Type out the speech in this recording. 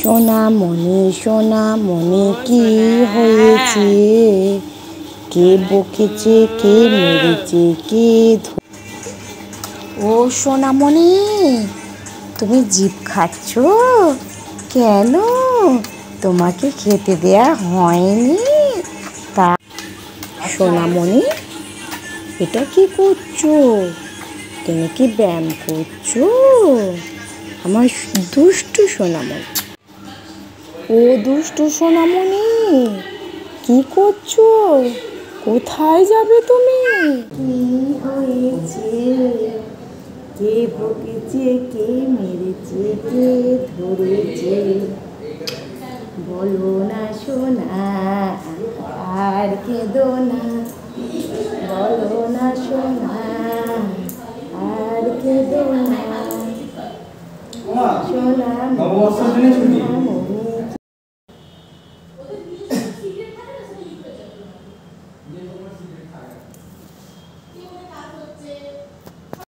সোনামণি কি হয়েছে? কে বকেছে, কে মেরেছে, কে ও সোনামণি, তুমি জিভ খাচ্ছ কেন? তোমাকে খেতে দেয়া হয়নি? তা সোনামণি, এটা কি করছো? তুমি কি ব্যায়াম করছো? আমার দুষ্টু সোনামণি। ও দুষ্টু সোনামণি, কি করছো? কোথায় যাবে তুমি? কি হয়েছে? কে বকেছে, কে মেরেছে, কে ধরেছে? বলো না সোনা, আর কেঁদো না। বলো না সোনা, আর কেঁদো না। সোনা